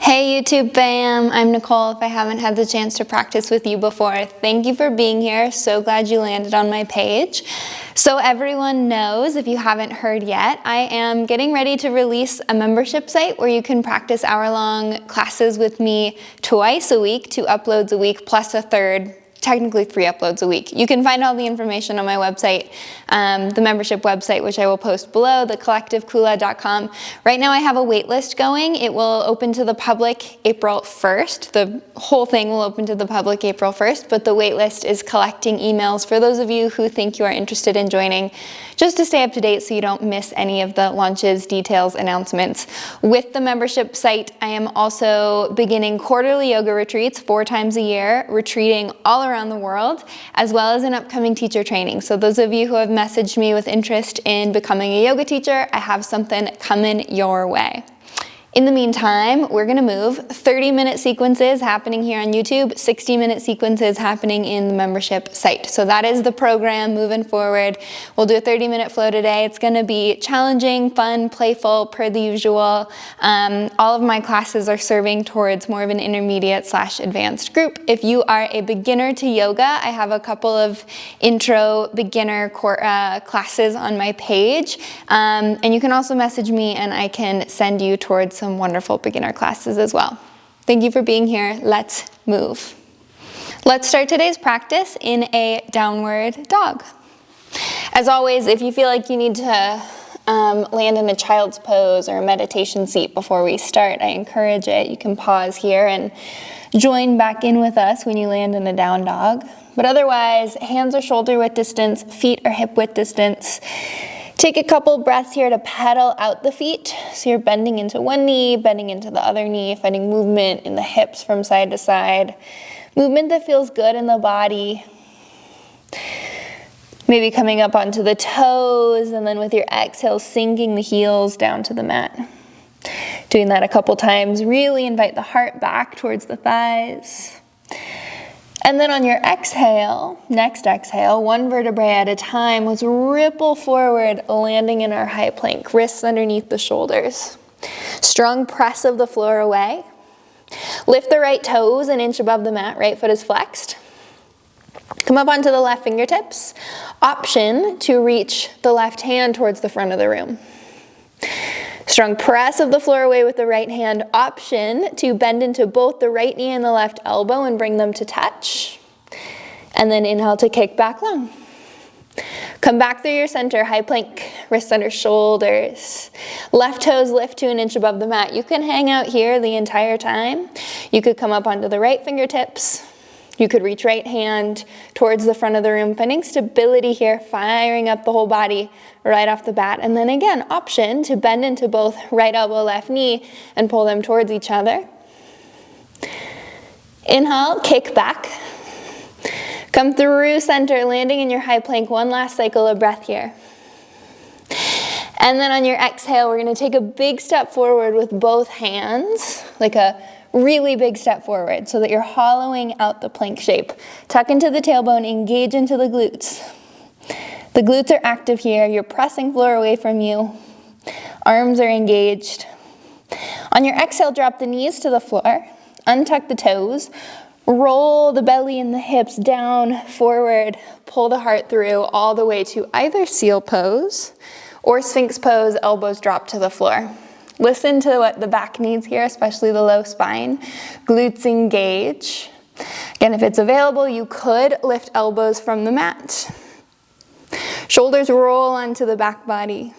Hey YouTube fam, I'm Nicole. If I haven't had the chance to practice with you before, thank you for being here. So glad you landed on my page. So everyone knows, if you haven't heard yet, I am getting ready to release a membership site where you can practice hour-long classes with me twice a week, 2 uploads a week, plus a third, technically 3 uploads a week. You can find all the information on my website, the membership website, which I will post below, thecollectivekula.com. Right now I have a wait list going. It will open to the public April 1st. The whole thing will open to the public April 1st, but the wait list is collecting emails for those of you who think you are interested in joining, just to stay up to date so you don't miss any of the launches, details, announcements. With the membership site, I am also beginning quarterly yoga retreats 4 times a year, retreating all around the world, as well as an upcoming teacher training. So those of you who have messaged me with interest in becoming a yoga teacher, I have something coming your way. In the meantime, we're gonna move 30-minute sequences happening here on YouTube, 60-minute sequences happening in the membership site. So that is the program moving forward. We'll do a 30-minute flow today. It's gonna be challenging, fun, playful, per the usual. All of my classes are serving towards more of an intermediate/advanced group. If you are a beginner to yoga, I have a couple of intro beginner classes on my page. And you can also message me and I can send you towards some wonderful beginner classes as well. Thank you for being here. Let's move. Let's start today's practice in a downward dog. As always, if you feel like you need to land in a child's pose or a meditation seat before we start, I encourage it. You can pause here and join back in with us when you land in a down dog. But otherwise, hands are shoulder width distance, feet are hip width distance. Take a couple breaths here to pedal out the feet. So you're bending into one knee, bending into the other knee, finding movement in the hips from side to side. Movement that feels good in the body. Maybe coming up onto the toes, and then with your exhale, sinking the heels down to the mat. Doing that a couple times. Really invite the heart back towards the thighs. And then on your exhale, next exhale, 1 vertebrae at a time, let's ripple forward, landing in our high plank, wrists underneath the shoulders. Strong press of the floor away. Lift the right toes an inch above the mat, right foot is flexed. Come up onto the left fingertips. Option to reach the left hand towards the front of the room. Strong press of the floor away with the right hand. Option to bend into both the right knee and the left elbow and bring them to touch. And then inhale to kick back long. Come back through your center, high plank, wrists under shoulders. Left toes lift to an inch above the mat. You can hang out here the entire time. You could come up onto the right fingertips. You could reach right hand towards the front of the room, finding stability here, firing up the whole body right off the bat. And then again, option to bend into both right elbow, left knee, and pull them towards each other. Inhale, kick back. Come through center, landing in your high plank. One last cycle of breath here. And then on your exhale, we're gonna take a big step forward with both hands, like a really big step forward so that you're hollowing out the plank shape. Tuck into the tailbone, engage into the glutes. The glutes are active here. You're pressing floor away from you. Arms are engaged. On your exhale, drop the knees to the floor. Untuck the toes. Roll the belly and the hips down, forward. Pull the heart through all the way to either seal pose or sphinx pose, elbows drop to the floor. Listen to what the back needs here, especially the low spine. Glutes engage. Again, if it's available, you could lift elbows from the mat. Shoulders roll onto the back body.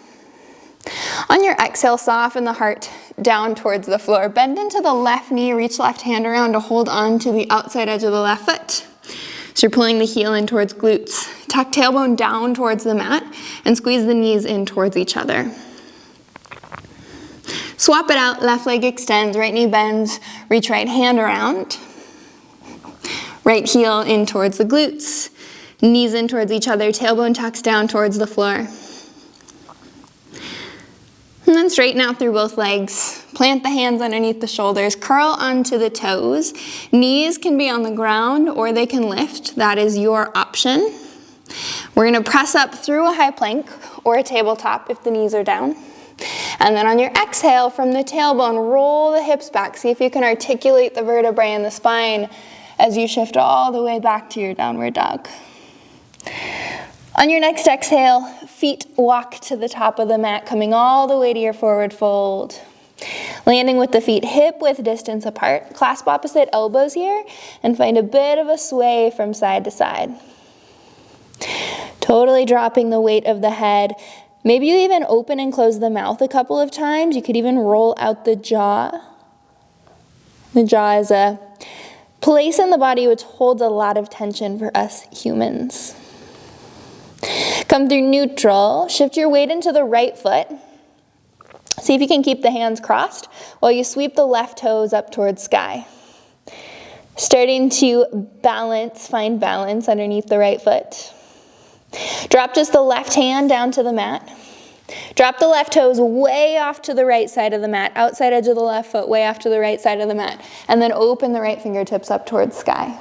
On your exhale, soften the heart down towards the floor. Bend into the left knee, reach left hand around to hold on to the outside edge of the left foot. So you're pulling the heel in towards glutes. Tuck tailbone down towards the mat and squeeze the knees in towards each other. Swap it out, left leg extends, right knee bends, reach right hand around. Right heel in towards the glutes, knees in towards each other, tailbone tucks down towards the floor. And then straighten out through both legs. Plant the hands underneath the shoulders, curl onto the toes. Knees can be on the ground or they can lift, that is your option. We're gonna press up through a high plank or a tabletop if the knees are down. And then on your exhale, from the tailbone, roll the hips back. See if you can articulate the vertebrae in the spine as you shift all the way back to your downward dog. On your next exhale, feet walk to the top of the mat, coming all the way to your forward fold. Landing with the feet hip-width distance apart. Clasp opposite elbows here and find a bit of a sway from side to side. Totally dropping the weight of the head. Maybe you even open and close the mouth a couple of times. You could even roll out the jaw. The jaw is a place in the body which holds a lot of tension for us humans. Come through neutral. Shift your weight into the right foot. See if you can keep the hands crossed while you sweep the left toes up towards sky. Starting to balance, find balance underneath the right foot. Drop just the left hand down to the mat. Drop the left toes way off to the right side of the mat, outside edge of the left foot, way off to the right side of the mat. And then open the right fingertips up towards sky.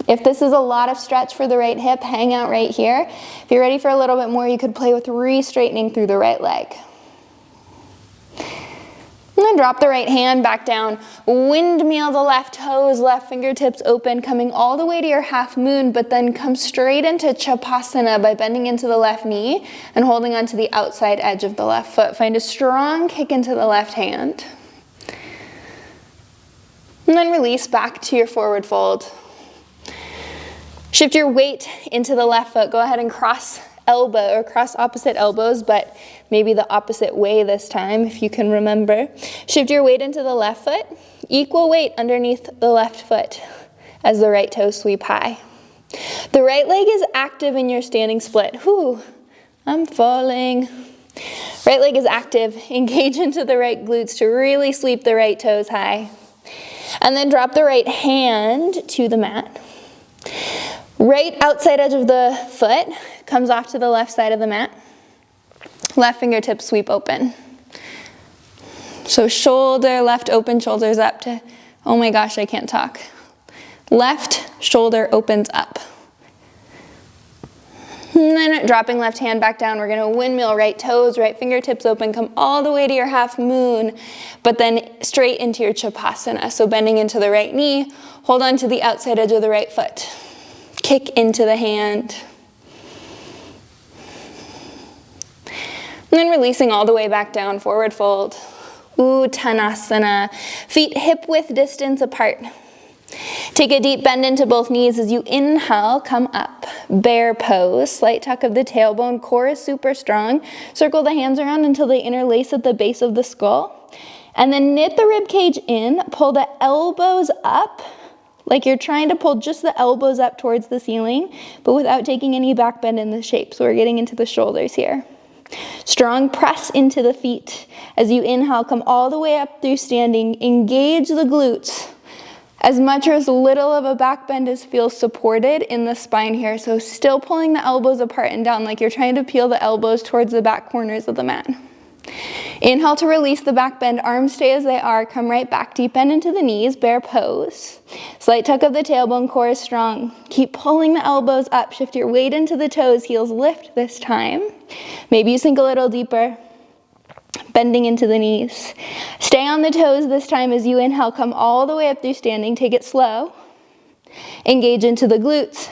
If this is a lot of stretch for the right hip, hang out right here. If you're ready for a little bit more, you could play with re-straightening through the right leg. And then drop the right hand back down. Windmill the left toes, left fingertips open, coming all the way to your half moon, but then come straight into Chapasana by bending into the left knee and holding onto the outside edge of the left foot. Find a strong kick into the left hand. And then release back to your forward fold. Shift your weight into the left foot. Go ahead and cross elbow or cross opposite elbows, but maybe the opposite way this time if you can remember. Shift your weight into the left foot. Equal weight underneath the left foot as the right toes sweep high. The right leg is active in your standing split. Whew, I'm falling. Right leg is active. Engage into the right glutes to really sweep the right toes high. And then drop the right hand to the mat. Right outside edge of the foot comes off to the left side of the mat. Left fingertips sweep open. So shoulder, left open, shoulders up to, oh my gosh, I can't talk. Left shoulder opens up. And then dropping left hand back down, we're gonna windmill right toes, right fingertips open, come all the way to your half moon, but then straight into your Chapasana. So bending into the right knee, hold on to the outside edge of the right foot. Kick into the hand. And then releasing all the way back down, forward fold. Uttanasana. Feet hip-width distance apart. Take a deep bend into both knees as you inhale, come up. Bear pose, slight tuck of the tailbone, core is super strong. Circle the hands around until they interlace at the base of the skull. And then knit the rib cage in, pull the elbows up, like you're trying to pull just the elbows up towards the ceiling, but without taking any back bend in the shape. So we're getting into the shoulders here. Strong press into the feet. As you inhale, come all the way up through standing. Engage the glutes. As much or as little of a back bend as feels supported in the spine here. So still pulling the elbows apart and down like you're trying to peel the elbows towards the back corners of the mat. Inhale to release the back bend, arms stay as they are, come right back, deep bend into the knees, bear pose. Slight tuck of the tailbone, core is strong. Keep pulling the elbows up, shift your weight into the toes, heels lift this time. Maybe you sink a little deeper, bending into the knees. Stay on the toes this time as you inhale, come all the way up through standing, take it slow. Engage into the glutes.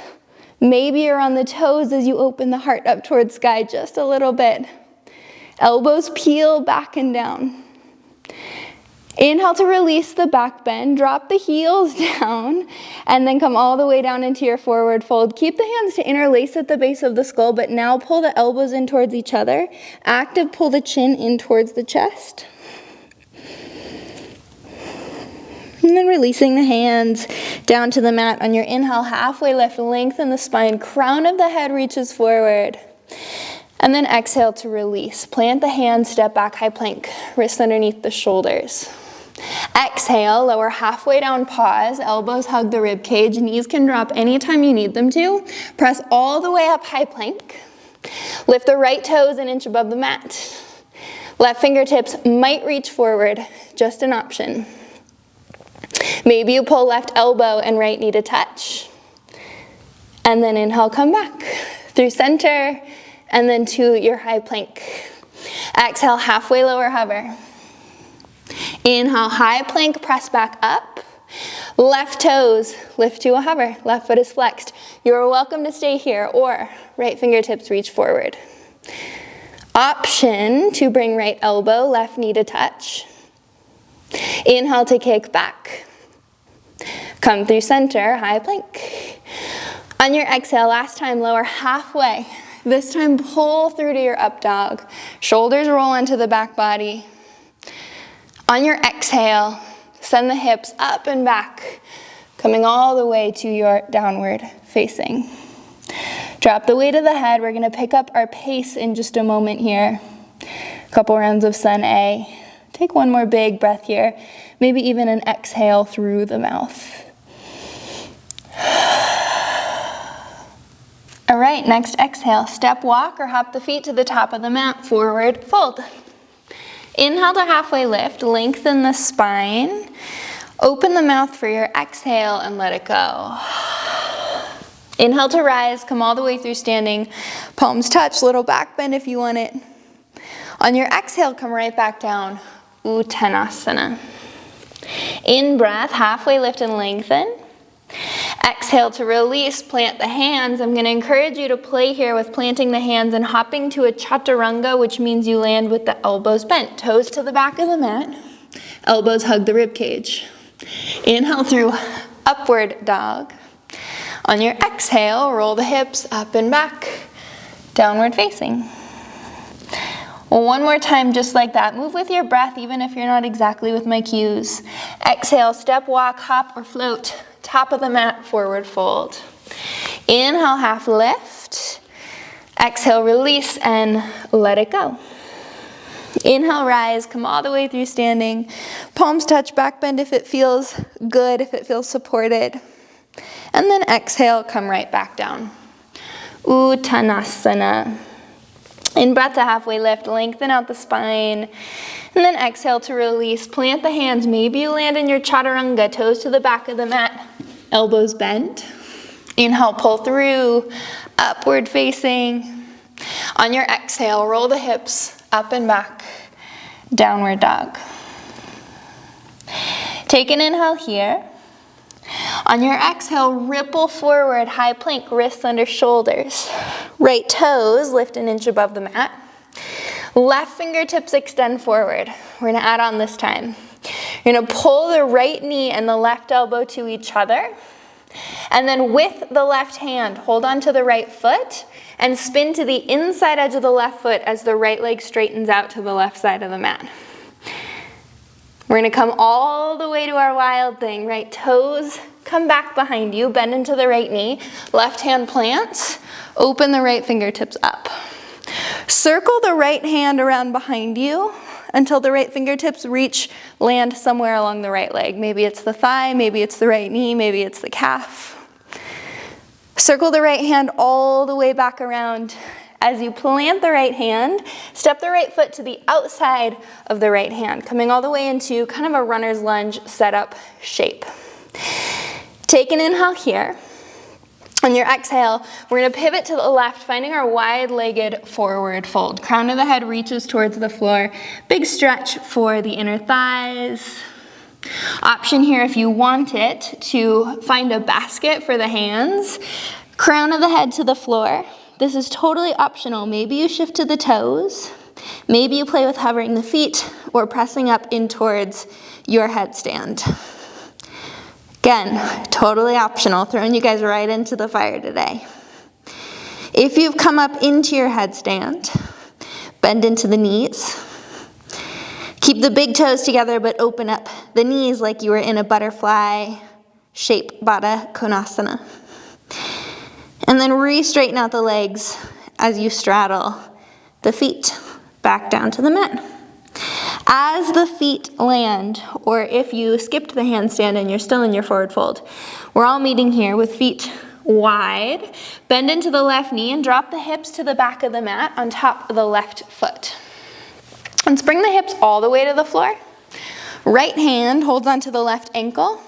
Maybe you're on the toes as you open the heart up towards sky just a little bit. Elbows peel back and down. Inhale to release the back bend, drop the heels down, and then come all the way down into your forward fold. Keep the hands to interlace at the base of the skull, but now pull the elbows in towards each other. Active, pull the chin in towards the chest. And then releasing the hands down to the mat. On your inhale, halfway lift, lengthen the spine, crown of the head reaches forward. And then exhale to release. Plant the hands, step back, high plank, wrists underneath the shoulders. Exhale, lower halfway down, pause, elbows hug the rib cage, knees can drop anytime you need them to. Press all the way up, high plank. Lift the right toes an inch above the mat. Left fingertips might reach forward, just an option. Maybe you pull left elbow and right knee to touch. And then inhale, come back through center, and then to your high plank. Exhale, halfway lower hover. Inhale, high plank, press back up. Left toes lift to a hover. Left foot is flexed. You're welcome to stay here, or right fingertips reach forward. Option to bring right elbow, left knee to touch. Inhale to kick back. Come through center, high plank. On your exhale, last time, lower halfway. This time, pull through to your up dog. Shoulders roll into the back body. On your exhale, send the hips up and back, coming all the way to your downward facing. Drop the weight of the head. We're going to pick up our pace in just a moment here. A couple rounds of sun A. Take one more big breath here. Maybe even an exhale through the mouth. All right, next exhale. Step walk or hop the feet to the top of the mat. Forward fold. Inhale to halfway lift. Lengthen the spine. Open the mouth for your exhale and let it go. Inhale to rise. Come all the way through standing. Palms touch. Little back bend if you want it. On your exhale, come right back down. Uttanasana. In breath, halfway lift and lengthen. Exhale to release, plant the hands. I'm going to encourage you to play here with planting the hands and hopping to a chaturanga, which means you land with the elbows bent. Toes to the back of the mat. Elbows hug the rib cage. Inhale through upward dog. On your exhale, roll the hips up and back. Downward facing. One more time, just like that. Move with your breath, even if you're not exactly with my cues. Exhale, step, walk, hop, or float. Top of the mat, forward fold. Inhale, half lift. Exhale, release, and let it go. Inhale, rise, come all the way through standing. Palms touch, back bend if it feels good, if it feels supported. And then exhale, come right back down. Uttanasana. In breath to halfway lift, lengthen out the spine. And then exhale to release. Plant the hands. Maybe you land in your chaturanga, toes to the back of the mat, elbows bent. Inhale, pull through, upward facing. On your exhale, roll the hips up and back, downward dog. Take an inhale here. On your exhale, ripple forward, high plank, wrists under shoulders. Right toes lift an inch above the mat. Left fingertips extend forward. We're gonna add on this time. You're gonna pull the right knee and the left elbow to each other. And then with the left hand, hold on to the right foot and spin to the inside edge of the left foot as the right leg straightens out to the left side of the mat. We're gonna come all the way to our wild thing. Right toes come back behind you, bend into the right knee, left hand plants, open the right fingertips up. Circle the right hand around behind you until the right fingertips land somewhere along the right leg. Maybe it's the thigh, maybe it's the right knee, maybe it's the calf. Circle the right hand all the way back around. As you plant the right hand, step the right foot to the outside of the right hand, coming all the way into kind of a runner's lunge setup shape. Take an inhale here. On your exhale, we're going to pivot to the left, finding our wide-legged forward fold. Crown of the head reaches towards the floor. Big stretch for the inner thighs. Option here, if you want it, to find a basket for the hands. Crown of the head to the floor. This is totally optional. Maybe you shift to the toes. Maybe you play with hovering the feet or pressing up in towards your headstand. Again, totally optional. Throwing you guys right into the fire today. If you've come up into your headstand, bend into the knees. Keep the big toes together, but open up the knees like you were in a butterfly shape, Baddha Konasana. And then re-straighten out the legs as you straddle the feet back down to the mat. As the feet land, or if you skipped the handstand and you're still in your forward fold, we're all meeting here with feet wide. Bend into the left knee and drop the hips to the back of the mat on top of the left foot. And bring the hips all the way to the floor. Right hand holds onto the left ankle.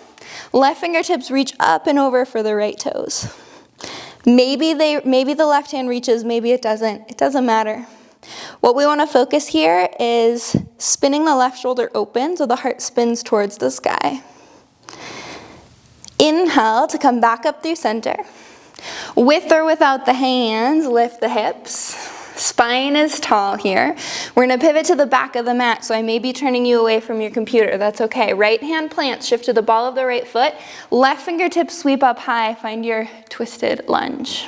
Left fingertips reach up and over for the right toes. Maybe the left hand reaches, maybe it doesn't. It doesn't matter. What we want to focus here is spinning the left shoulder open so the heart spins towards the sky. Inhale to come back up through center. With or without the hands, lift the hips. Spine is tall here. We're going to pivot to the back of the mat, so I may be turning you away from your computer. That's okay. Right hand plants, shift to the ball of the right foot. Left fingertips sweep up high. Find your twisted lunge.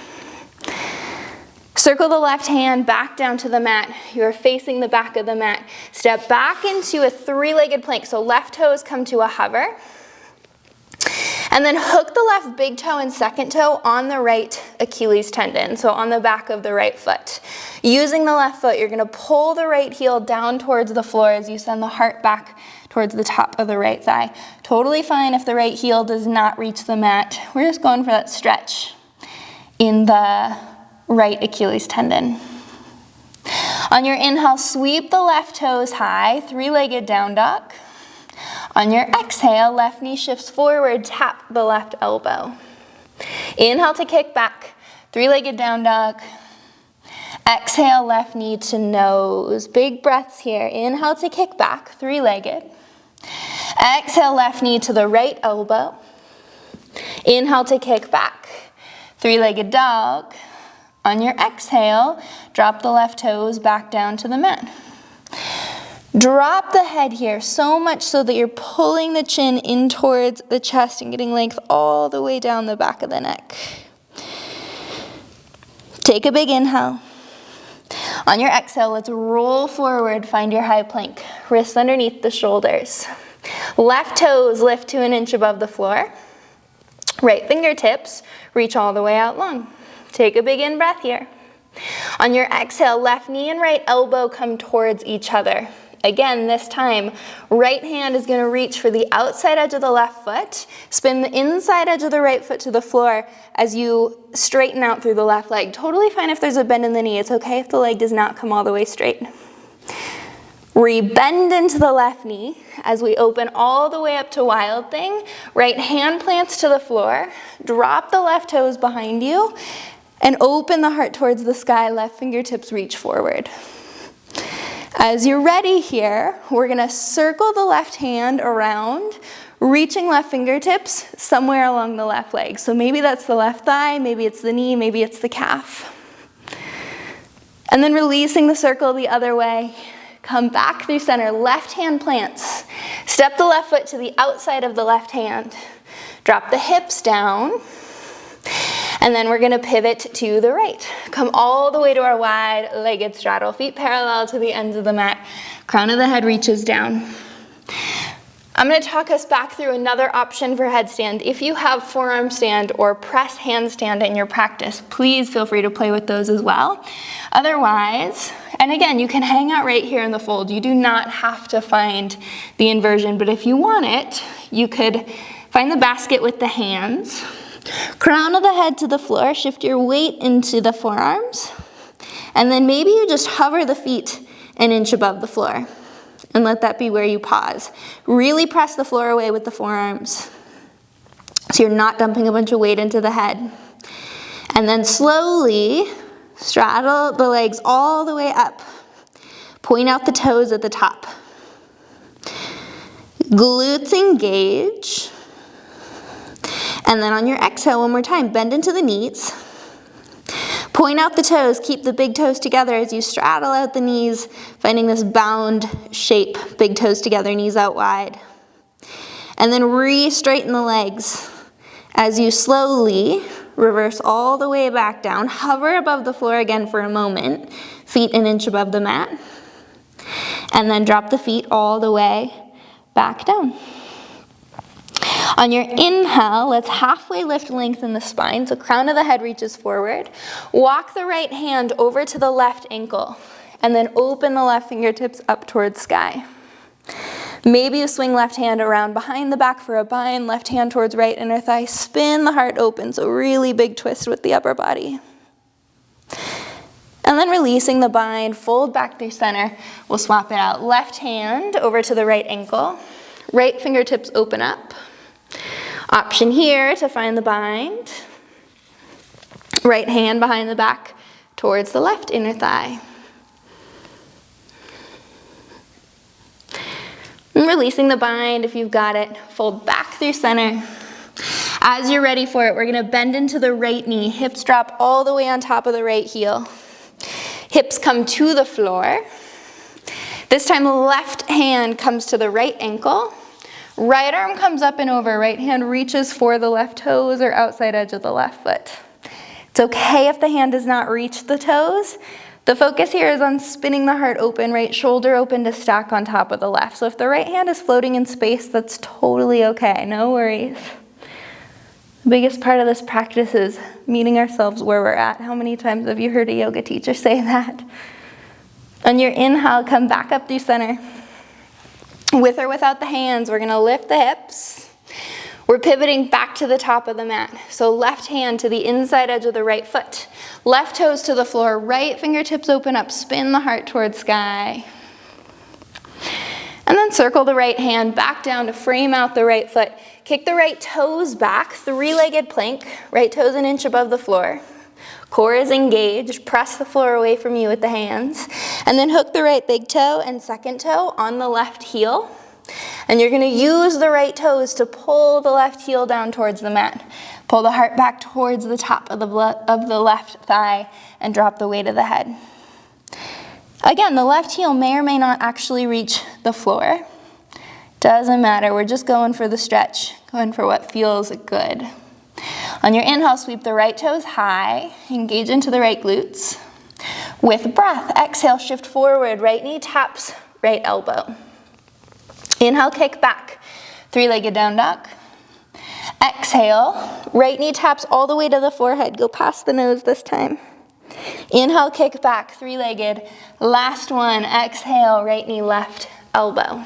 Circle the left hand back down to the mat. You are facing the back of the mat. Step back into a three-legged plank. So left toes come to a hover. And then hook the left big toe and second toe on the right Achilles tendon, so on the back of the right foot. Using the left foot, you're going to pull the right heel down towards the floor as you send the heart back towards the top of the right thigh. Totally fine if the right heel does not reach the mat. We're just going for that stretch in the right Achilles tendon. On your inhale, sweep the left toes high, three-legged down dog. On your exhale, left knee shifts forward, tap the left elbow. Inhale to kick back, three-legged down dog. Exhale, left knee to nose. Big breaths here. Inhale to kick back, three-legged. Exhale, left knee to the right elbow. Inhale to kick back, three-legged dog. On your exhale, drop the left toes back down to the mat. Drop the head here so much so that you're pulling the chin in towards the chest and getting length all the way down the back of the neck. Take a big inhale. On your exhale, let's roll forward, find your high plank. Wrists underneath the shoulders. Left toes lift to an inch above the floor. Right fingertips reach all the way out long. Take a big in breath here. On your exhale, left knee and right elbow come towards each other. Again, this time, right hand is going to reach for the outside edge of the left foot. Spin the inside edge of the right foot to the floor as you straighten out through the left leg. Totally fine if there's a bend in the knee. It's okay if the leg does not come all the way straight. Re-bend into the left knee as we open all the way up to Wild Thing. Right hand plants to the floor. Drop the left toes behind you and open the heart towards the sky. Left fingertips reach forward. As you're ready here, we're going to circle the left hand around, reaching left fingertips somewhere along the left leg. So maybe that's the left thigh, maybe it's the knee, maybe it's the calf. And then releasing the circle the other way. Come back through center, left hand plants. Step the left foot to the outside of the left hand. Drop the hips down. And then we're going to pivot to the right. Come all the way to our wide-legged straddle. Feet parallel to the ends of the mat. Crown of the head reaches down. I'm going to talk us back through another option for headstand. If you have forearm stand or press handstand in your practice, please feel free to play with those as well. Otherwise, and again, you can hang out right here in the fold. You do not have to find the inversion, but if you want it, you could find the basket with the hands. Crown of the head to the floor, shift your weight into the forearms, and then maybe you just hover the feet an inch above the floor, and let that be where you pause. Really press the floor away with the forearms, so you're not dumping a bunch of weight into the head. And then slowly straddle the legs all the way up. Point out the toes at the top. Glutes engage. And then on your exhale, one more time, bend into the knees. Point out the toes, keep the big toes together as you straddle out the knees, finding this bound shape, big toes together, knees out wide. And then re-straighten the legs as you slowly reverse all the way back down. Hover above the floor again for a moment, feet an inch above the mat. And then drop the feet all the way back down. On your inhale, let's halfway lift, lengthen the spine, so crown of the head reaches forward. Walk the right hand over to the left ankle, and then open the left fingertips up towards sky. Maybe you swing left hand around behind the back for a bind, left hand towards right inner thigh, spin the heart open, so really big twist with the upper body. And then releasing the bind, fold back through center. We'll swap it out. Left hand over to the right ankle, right fingertips open up. Option here to find the bind. Right hand behind the back towards the left inner thigh. And releasing the bind if you've got it. Fold back through center. As you're ready for it, we're gonna bend into the right knee. Hips drop all the way on top of the right heel. Hips come to the floor. This time, left hand comes to the right ankle. Right arm comes up and over. Right hand reaches for the left toes or outside edge of the left foot. It's okay if the hand does not reach the toes. The focus here is on spinning the heart open, right shoulder open to stack on top of the left. So if the right hand is floating in space, that's totally okay, no worries. The biggest part of this practice is meeting ourselves where we're at. How many times have you heard a yoga teacher say that? On your inhale, come back up through center. With or without the hands, we're gonna lift the hips. We're pivoting back to the top of the mat. So left hand to the inside edge of the right foot. Left toes to the floor, right fingertips open up, spin the heart towards sky. And then circle the right hand back down to frame out the right foot. Kick the right toes back, three-legged plank, right toes an inch above the floor. Core is engaged, press the floor away from you with the hands. And then hook the right big toe and second toe on the left heel. And you're gonna use the right toes to pull the left heel down towards the mat. Pull the heart back towards the top of the left thigh and drop the weight of the head. Again, the left heel may or may not actually reach the floor. Doesn't matter, we're just going for the stretch, going for what feels good. On your inhale, sweep the right toes high, engage into the right glutes. With breath, exhale, shift forward, right knee taps right elbow. Inhale, kick back, three-legged down dog. Exhale, right knee taps all the way to the forehead. Go past the nose this time. Inhale, kick back, three-legged. Last one, exhale, right knee, left elbow.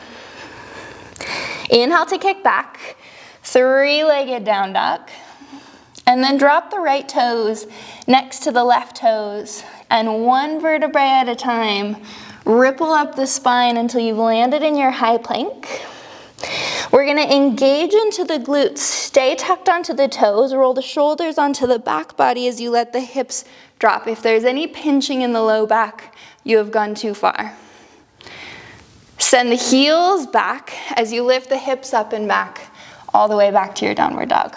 Inhale to kick back, three-legged down dog. And then drop the right toes next to the left toes. And one vertebrae at a time, ripple up the spine until you've landed in your high plank. We're gonna engage into the glutes. Stay tucked onto the toes. Roll the shoulders onto the back body as you let the hips drop. If there's any pinching in the low back, you have gone too far. Send the heels back as you lift the hips up and back, all the way back to your downward dog.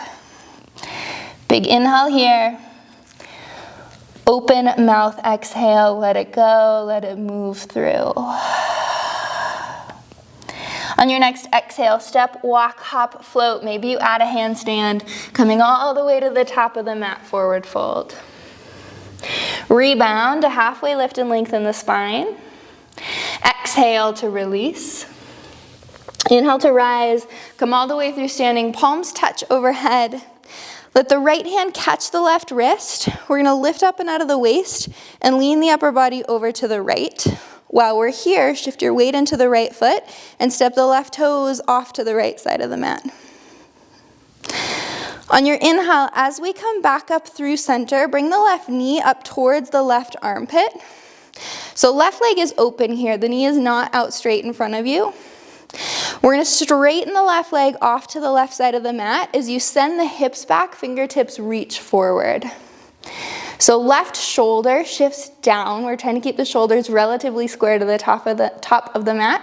Big inhale here. Open mouth, exhale, let it go, let it move through. On your next exhale, step, walk, hop, float. Maybe you add a handstand, coming all the way to the top of the mat, forward fold. Rebound to halfway lift and lengthen the spine. Exhale to release. Inhale to rise, come all the way through standing, palms touch overhead. Let the right hand catch the left wrist. We're gonna lift up and out of the waist and lean the upper body over to the right. While we're here, shift your weight into the right foot and step the left toes off to the right side of the mat. On your inhale, as we come back up through center, bring the left knee up towards the left armpit. So left leg is open here. The knee is not out straight in front of you. We're gonna straighten the left leg off to the left side of the mat as you send the hips back, fingertips reach forward. So left shoulder shifts down. We're trying to keep the shoulders relatively square to the top of the mat.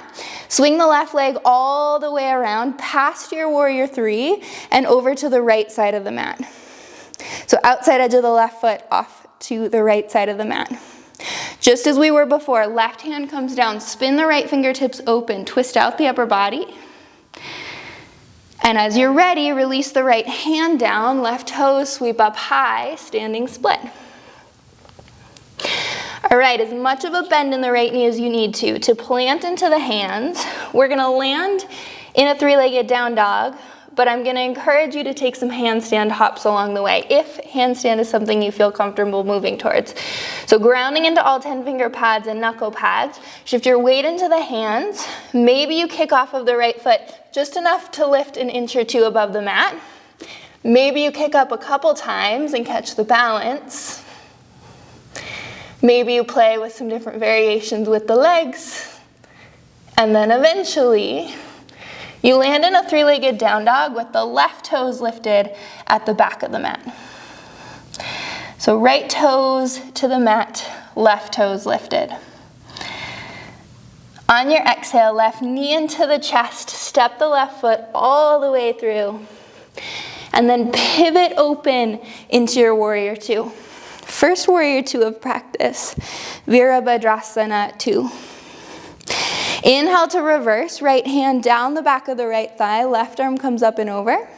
Swing the left leg all the way around, past your warrior three, and over to the right side of the mat. So outside edge of the left foot off to the right side of the mat. Just as we were before, left hand comes down, spin the right fingertips open, twist out the upper body. And as you're ready, release the right hand down, left toes sweep up high, standing split. All right, as much of a bend in the right knee as you need to plant into the hands. We're gonna land in a three-legged down dog, but I'm gonna encourage you to take some handstand hops along the way, if handstand is something you feel comfortable moving towards. So grounding into all 10 finger pads and knuckle pads, shift your weight into the hands. Maybe you kick off of the right foot just enough to lift an inch or two above the mat. Maybe you kick up a couple times and catch the balance. Maybe you play with some different variations with the legs. And then eventually, you land in a three-legged down dog with the left toes lifted at the back of the mat. So right toes to the mat, left toes lifted. On your exhale, left knee into the chest, step the left foot all the way through. And then pivot open into your warrior two. First warrior two of practice, Virabhadrasana 2. Inhale to reverse, right hand down the back of the right thigh, left arm comes up and over.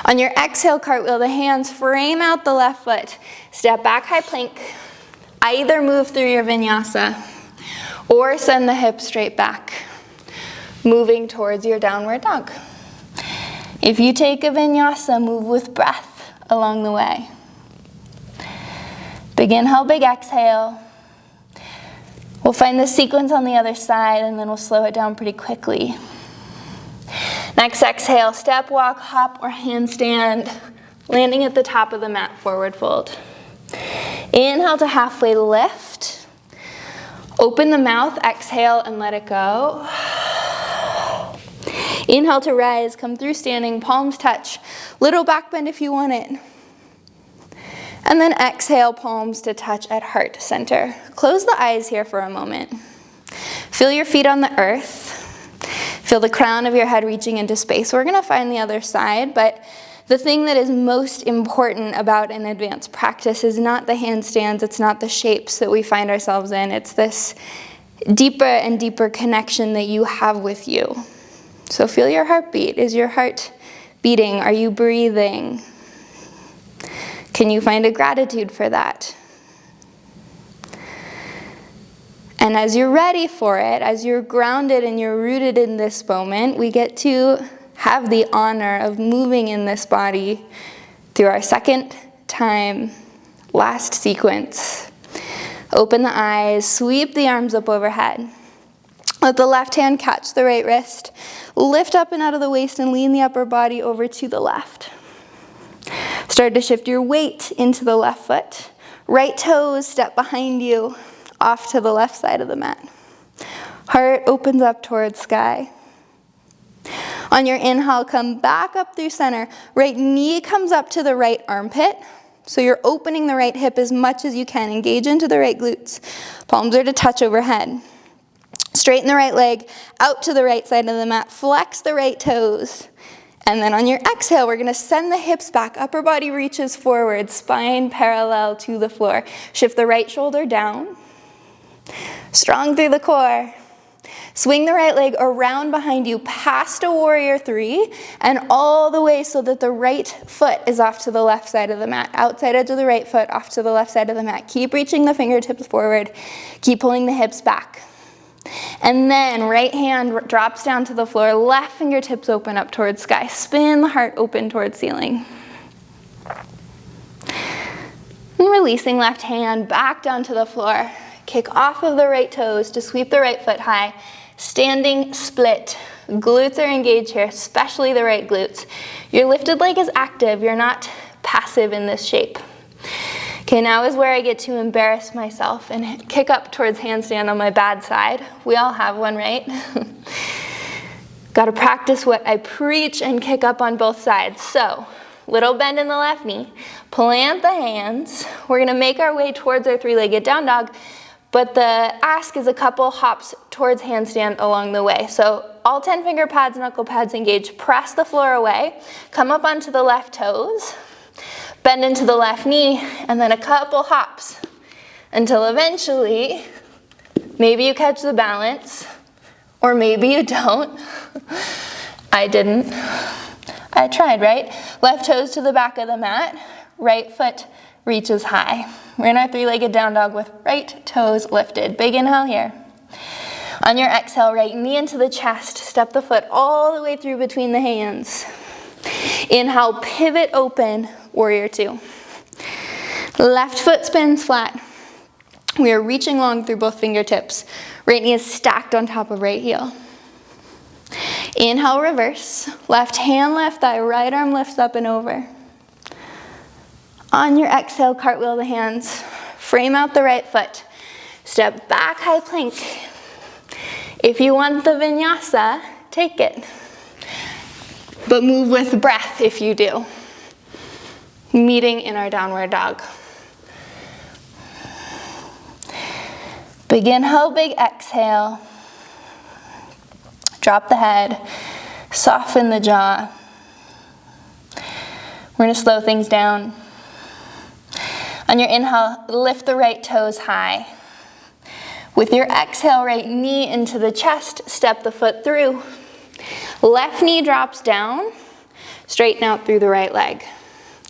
On your exhale, cartwheel the hands, frame out the left foot, step back, high plank. Either move through your vinyasa or send the hips straight back, moving towards your downward dog. If you take a vinyasa, move with breath along the way. Big inhale, big exhale. We'll find the sequence on the other side and then we'll slow it down pretty quickly. Next exhale, step, walk, hop, or handstand, landing at the top of the mat, forward fold. Inhale to halfway lift. Open the mouth, exhale, and let it go. Inhale to rise, come through standing, palms touch. Little back bend if you want it. And then exhale, palms to touch at heart center. Close the eyes here for a moment. Feel your feet on the earth. Feel the crown of your head reaching into space. We're gonna find the other side, but the thing that is most important about an advanced practice is not the handstands, it's not the shapes that we find ourselves in, it's this deeper and deeper connection that you have with you. So feel your heartbeat. Is your heart beating? Are you breathing? Can you find a gratitude for that? And as you're ready for it, as you're grounded and you're rooted in this moment, we get to have the honor of moving in this body through our second time, last sequence. Open the eyes, sweep the arms up overhead. Let the left hand catch the right wrist. Lift up and out of the waist and lean the upper body over to the left. Start to shift your weight into the left foot. Right toes step behind you, off to the left side of the mat. Heart opens up towards sky. On your inhale, come back up through center. Right knee comes up to the right armpit. So you're opening the right hip as much as you can. Engage into the right glutes. Palms are to touch overhead. Straighten the right leg out to the right side of the mat. Flex the right toes. And then on your exhale, we're gonna send the hips back. Upper body reaches forward, spine parallel to the floor. Shift the right shoulder down. Strong through the core. Swing the right leg around behind you, past a warrior three, and all the way so that the right foot is off to the left side of the mat. Outside edge of the right foot, off to the left side of the mat. Keep reaching the fingertips forward. Keep pulling the hips back. And then right hand drops down to the floor, left fingertips open up towards sky. Spin the heart open towards ceiling. And releasing left hand back down to the floor. Kick off of the right toes to sweep the right foot high. Standing split. Glutes are engaged here, especially the right glutes. Your lifted leg is active. You're not passive in this shape. Okay, now is where I get to embarrass myself and kick up towards handstand on my bad side. We all have one, right? Got to practice what I preach and kick up on both sides. So, little bend in the left knee. Plant the hands. We're going to make our way towards our three-legged down dog. But the ask is a couple hops towards handstand along the way. So all 10 finger pads, knuckle pads engaged. Press the floor away. Come up onto the left toes. Bend into the left knee. And then a couple hops until eventually maybe you catch the balance or maybe you don't. I didn't. I tried, right? Left toes to the back of the mat. Right foot reaches high. We're in our three-legged down dog with right toes lifted. Big inhale here. On your exhale, right knee into the chest. Step the foot all the way through between the hands. Inhale, pivot open, warrior two. Left foot spins flat. We are reaching long through both fingertips. Right knee is stacked on top of right heel. Inhale, reverse. Left hand, left thigh, right arm lifts up and over. On your exhale, cartwheel the hands. Frame out the right foot. Step back, high plank. If you want the vinyasa, take it. But move with breath if you do. Meeting in our downward dog. Big inhale, big exhale. Drop the head, soften the jaw. We're going to slow things down. On your inhale, lift the right toes high. With your exhale, right knee into the chest, step the foot through. Left knee drops down, straighten out through the right leg.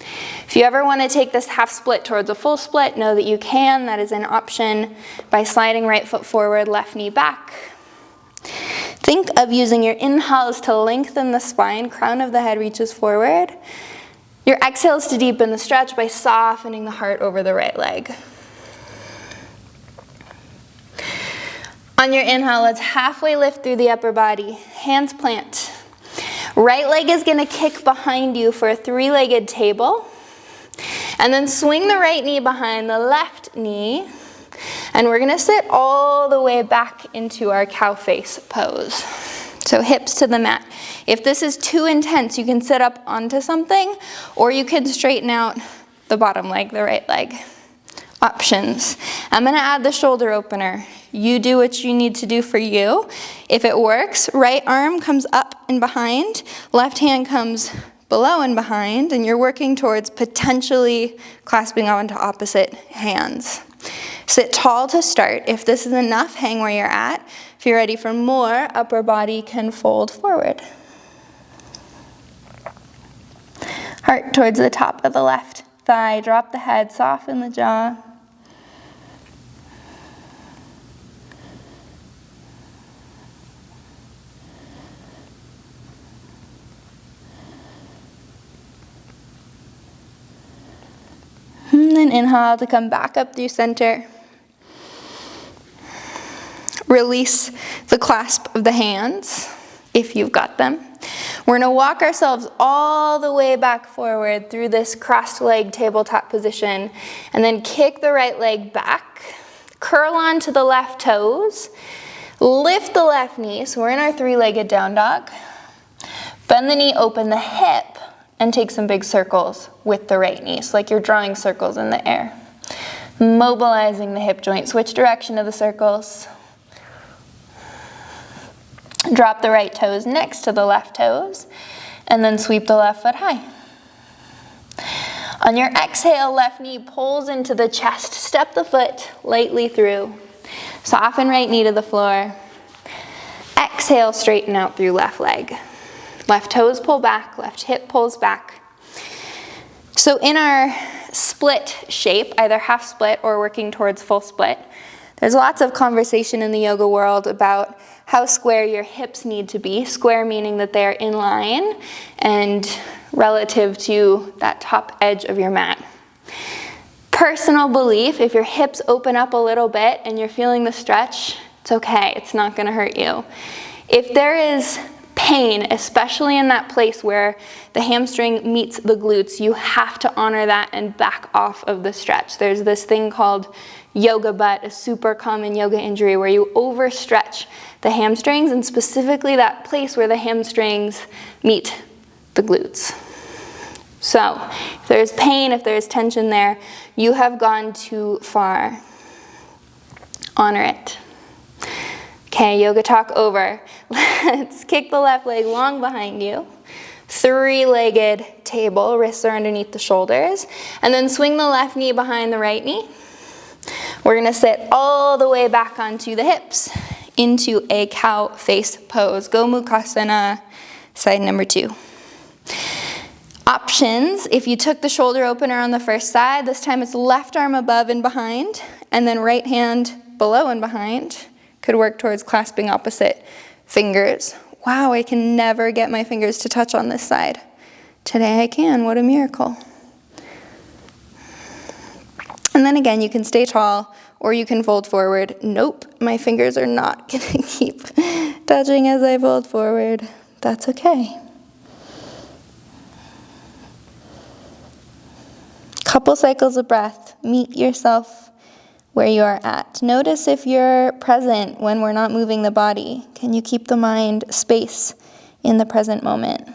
If you ever want to take this half split towards a full split, know that you can. That is an option by sliding right foot forward, left knee back. Think of using your inhales to lengthen the spine, crown of the head reaches forward. Your exhales to deepen the stretch by softening the heart over the right leg. On your inhale, let's halfway lift through the upper body. Hands plant. Right leg is going to kick behind you for a three-legged table. And then swing the right knee behind the left knee. And we're going to sit all the way back into our cow face pose. So hips to the mat. If this is too intense, you can sit up onto something, or you can straighten out the bottom leg, the right leg. Options. I'm going to add the shoulder opener. You do what you need to do for you. If it works, right arm comes up and behind, left hand comes below and behind, and you're working towards potentially clasping onto opposite hands. Sit tall to start. If this is enough, hang where you're at. If you're ready for more, upper body can fold forward. Heart towards the top of the left thigh. Drop the head, soften the jaw. And then inhale to come back up through center. Release the clasp of the hands, if you've got them. We're going to walk ourselves all the way back forward through this crossed leg tabletop position, and then kick the right leg back. Curl onto the left toes. Lift the left knee, so we're in our three-legged down dog. Bend the knee, open the hip, and take some big circles with the right knee, so like you're drawing circles in the air. Mobilizing the hip joint. Switch direction of the circles. Drop the right toes next to the left toes, and then sweep the left foot high. On your exhale, left knee pulls into the chest. Step the foot lightly through. Soften right knee to the floor. Exhale, straighten out through left leg. Left toes pull back, left hip pulls back. So in our split shape, either half split or working towards full split, there's lots of conversation in the yoga world about how square your hips need to be. Square meaning that they're in line and relative to that top edge of your mat. Personal belief, if your hips open up a little bit and you're feeling the stretch, it's okay, it's not gonna hurt you. If there is pain, especially in that place where the hamstring meets the glutes, you have to honor that and back off of the stretch. There's this thing called yoga butt, a super common yoga injury where you overstretch the hamstrings, and specifically that place where the hamstrings meet the glutes. So if there's pain, if there's tension there, you have gone too far. Honor it. Okay, yoga talk over. Let's kick the left leg long behind you. Three-legged table, wrists are underneath the shoulders. And then swing the left knee behind the right knee. We're gonna sit all the way back onto the hips into a cow face pose. Gomukhasana, side number 2. Options, if you took the shoulder opener on the first side, this time it's left arm above and behind, and then right hand below and behind. Could work towards clasping opposite fingers. Wow, I can never get my fingers to touch on this side. Today I can, what a miracle. And then again, you can stay tall or you can fold forward. Nope, my fingers are not gonna keep touching as I fold forward. That's okay. Couple cycles of breath. Meet yourself where you are at. Notice if you're present when we're not moving the body. Can you keep the mind space in the present moment?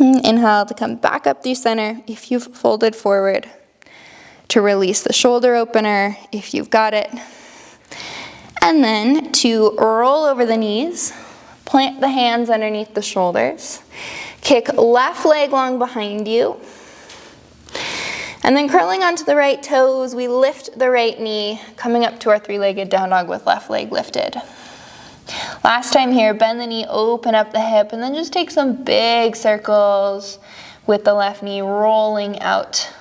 Inhale to come back up through center if you've folded forward. To release the shoulder opener if you've got it. And then to roll over the knees, plant the hands underneath the shoulders, kick left leg long behind you, and then curling onto the right toes, we lift the right knee, coming up to our three-legged down dog with left leg lifted. Last time here, bend the knee, open up the hip, and then just take some big circles with the left knee rolling out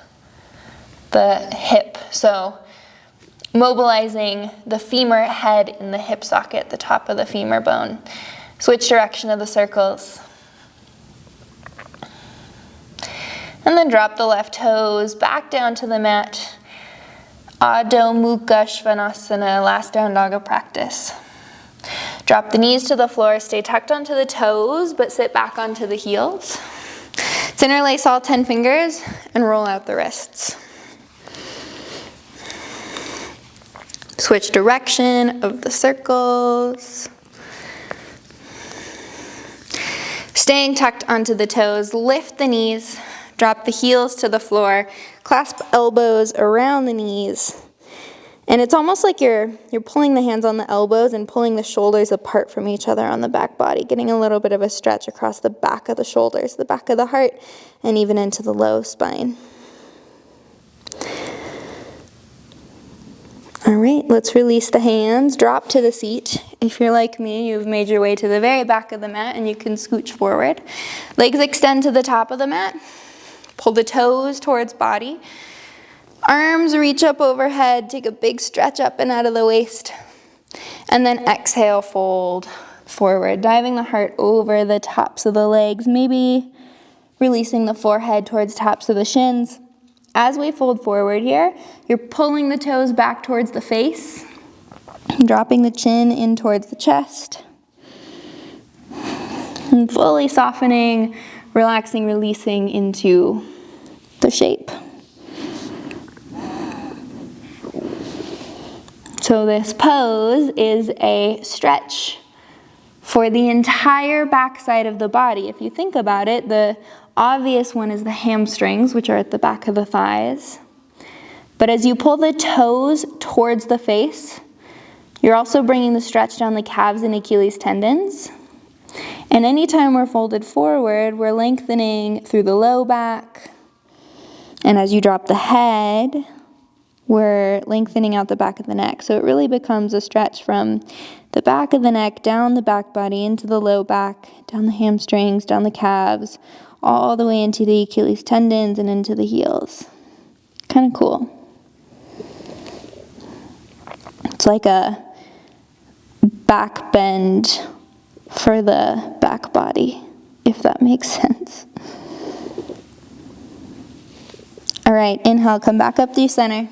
the hip. So mobilizing the femur head in the hip socket, the top of the femur bone. Switch direction of the circles. And then drop the left toes back down to the mat. Adho Mukha Svanasana, last down dog of practice. Drop the knees to the floor, stay tucked onto the toes, but sit back onto the heels. Interlace all 10 fingers and roll out the wrists. Switch direction of the circles. Staying tucked onto the toes, lift the knees, drop the heels to the floor, clasp elbows around the knees. And it's almost like you're pulling the hands on the elbows and pulling the shoulders apart from each other on the back body, getting a little bit of a stretch across the back of the shoulders, the back of the heart, and even into the low spine. All right, let's release the hands, drop to the seat. If you're like me, you've made your way to the very back of the mat and you can scooch forward. Legs extend to the top of the mat. Pull the toes towards body. Arms reach up overhead, take a big stretch up and out of the waist. And then exhale, fold forward, diving the heart over the tops of the legs, maybe releasing the forehead towards tops of the shins. As we fold forward here, you're pulling the toes back towards the face, dropping the chin in towards the chest, and fully softening, relaxing, releasing into the shape. So this pose is a stretch for the entire back side of the body. If you think about it, the obvious one is the hamstrings, which are at the back of the thighs. But as you pull the toes towards the face, you're also bringing the stretch down the calves and Achilles tendons. And anytime we're folded forward, we're lengthening through the low back. And as you drop the head, we're lengthening out the back of the neck. So it really becomes a stretch from the back of the neck, down the back body, into the low back, down the hamstrings, down the calves, all the way into the Achilles tendons and into the heels. Kind of cool. It's like a back bend for the back body, if that makes sense. All right, inhale, come back up through center.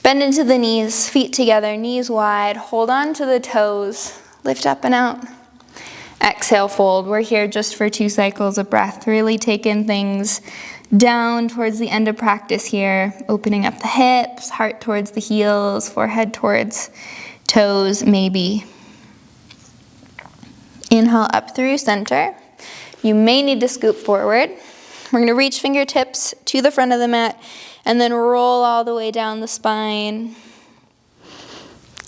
Bend into the knees, feet together, knees wide. Hold on to the toes, lift up and out. Exhale, fold. We're here just for 2 cycles of breath. Really taking things down towards the end of practice here. Opening up the hips, heart towards the heels, forehead towards toes, maybe. Inhale up through center. You may need to scoop forward. We're going to reach fingertips to the front of the mat and then roll all the way down the spine.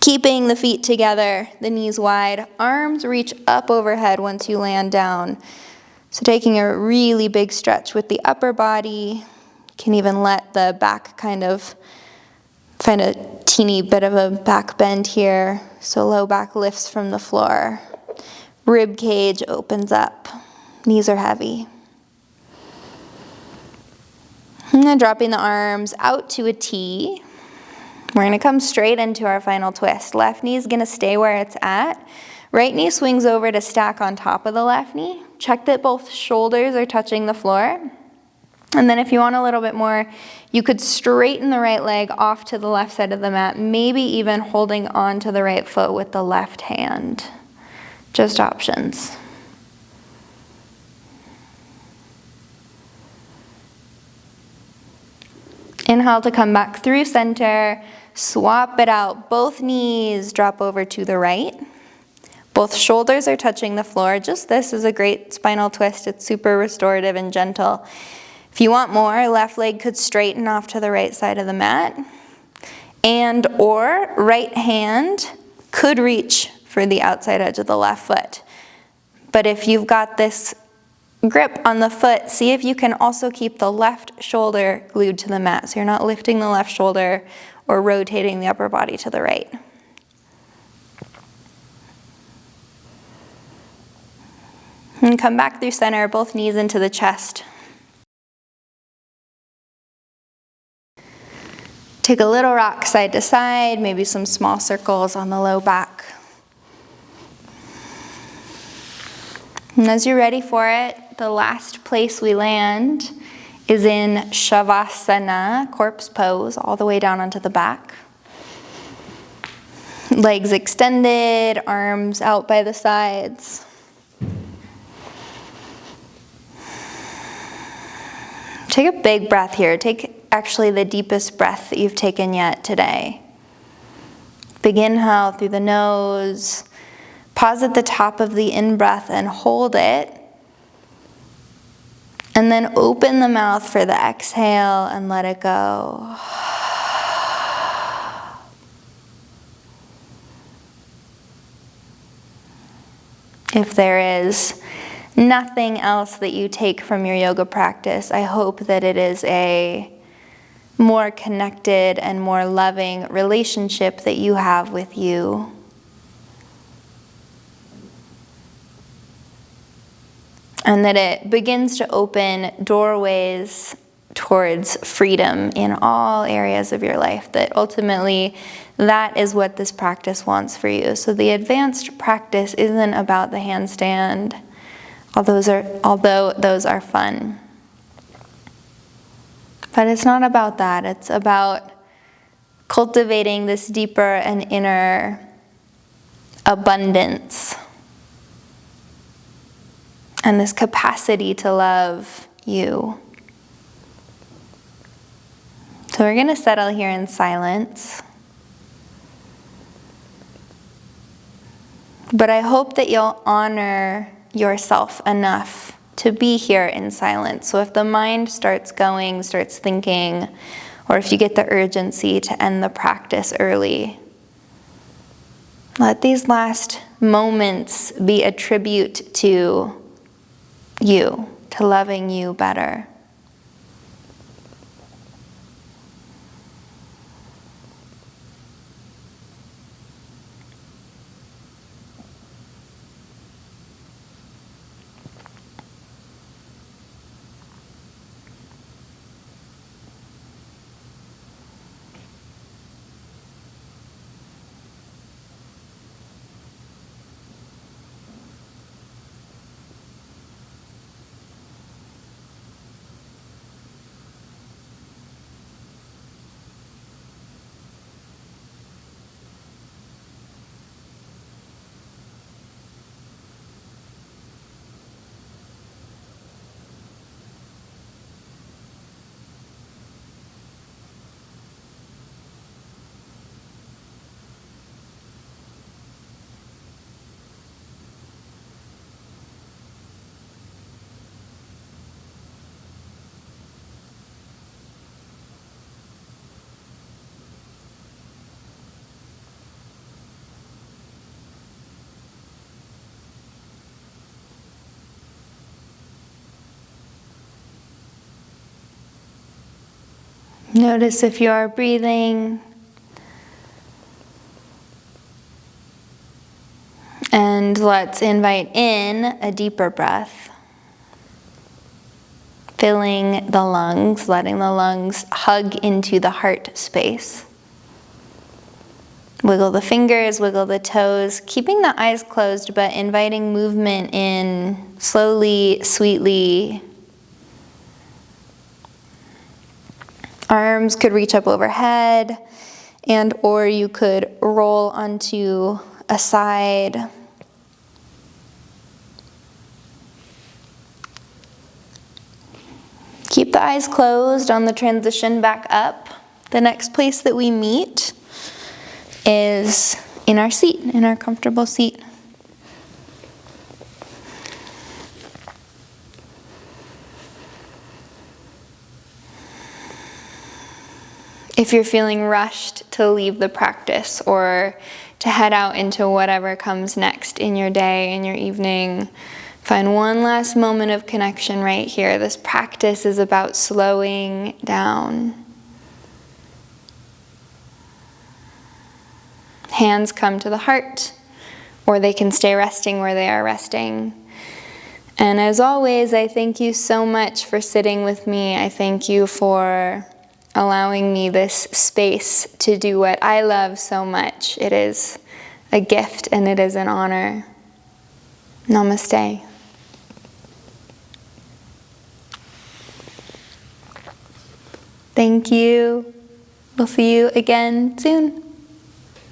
Keeping the feet together, the knees wide. Arms reach up overhead once you land down. So taking a really big stretch with the upper body. Can even let the back kind of find a teeny bit of a back bend here. So low back lifts from the floor. Rib cage opens up. Knees are heavy. And then dropping the arms out to a T. We're going to come straight into our final twist. Left knee is going to stay where it's at. Right knee swings over to stack on top of the left knee. Check that both shoulders are touching the floor. And then if you want a little bit more, you could straighten the right leg off to the left side of the mat, maybe even holding on to the right foot with the left hand. Just options. Inhale to come back through center, swap it out. Both knees drop over to the right. Both shoulders are touching the floor. Just this is a great spinal twist. It's super restorative and gentle. If you want more, left leg could straighten off to the right side of the mat. And or right hand could reach for the outside edge of the left foot. But if you've got this grip on the foot, see if you can also keep the left shoulder glued to the mat. So you're not lifting the left shoulder or rotating the upper body to the right. And come back through center, both knees into the chest. Take a little rock side to side, maybe some small circles on the low back. And as you're ready for it, the last place we land is in Savasana, corpse pose, all the way down onto the back. Legs extended, arms out by the sides. Take a big breath here. Take actually the deepest breath that you've taken yet today. Big inhale through the nose. Pause at the top of the in-breath and hold it. And then open the mouth for the exhale and let it go. If there is nothing else that you take from your yoga practice, I hope that it is a more connected and more loving relationship that you have with you. And that it begins to open doorways towards freedom in all areas of your life. That ultimately, that is what this practice wants for you. So the advanced practice isn't about the handstand, although those are fun. But it's not about that. It's about cultivating this deeper and inner abundance and this capacity to love you. So we're going to settle here in silence. But I hope that you'll honor yourself enough to be here in silence. So if the mind starts going, starts thinking, or if you get the urgency to end the practice early, let these last moments be a tribute to you, to loving you better. Notice if you are breathing, and let's invite in a deeper breath, filling the lungs, letting the lungs hug into the heart space. Wiggle the fingers, wiggle the toes, keeping the eyes closed, but inviting movement in slowly, sweetly. Arms could reach up overhead, and or you could roll onto a side. Keep the eyes closed on the transition back up. The next place that we meet is in our seat, in our comfortable seat. If you're feeling rushed to leave the practice or to head out into whatever comes next in your day, in your evening, find one last moment of connection right here. This practice is about slowing down. Hands come to the heart, or they can stay resting where they are resting. And as always, I thank you so much for sitting with me. I thank you for allowing me this space to do what I love so much. It is a gift and it is an honor. Namaste. Thank you. We'll see you again soon.